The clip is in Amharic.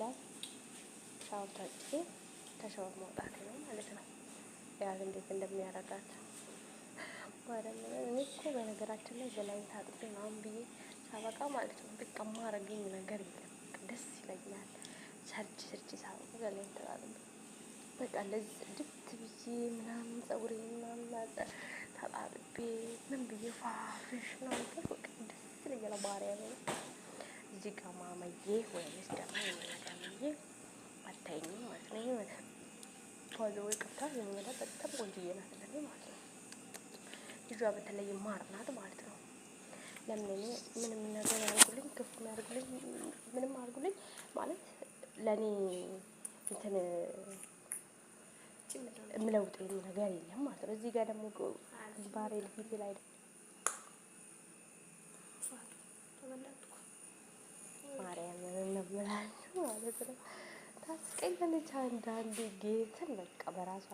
ላይ ሻወር ታጥቤ ከሻወር መውጣት ነው ማለት ነው። ያው እንዴት እንደሚያረጋት ማለት ነው። እኔ እኮ በነገራችን ላይ ገላዬን ታጥቤ ምናምን ብዬ ሳበቃ ማለት ነው በቃ ማረገኝ ነገር የለም። ደስ ይለኛል። ሰርች ሳበቃ ገላዬን ተጣጥቤ በቃ እንደዚህ ጽድት ብዬ ምናምን ፀጉሬን ምናምን ተጣጥቤ ምን ብዬ ፋፍሽ ነው በቃ ደስ ይለኛል። ማርያም እዚህ ጋር ማማዬ ወይስ ደግሞ ማማዬ አታይኝም ማለት ነው። ይሄ ፎሎ ወይ ቅርታ የሚመጣ በጣም ቆንጆዬ ናት ለኔ ማለት ነው። ልጇ በተለይ ማር ናት ማለት ነው። ለምን እኔ ምንም ነገር ያርጉልኝ ክፉ ያርጉልኝ ምንም አርጉልኝ ማለት ለኔ እንትን የምለውጠው ነገር የለም ማለት ነው። እዚህ ጋር ደግሞ ባሬ ልፊቴ ላይ ማርያምን እንምላችሁ ማለት ነው። ታስቀኛለች አንዳንዴ ጌትን በቃ በራሷ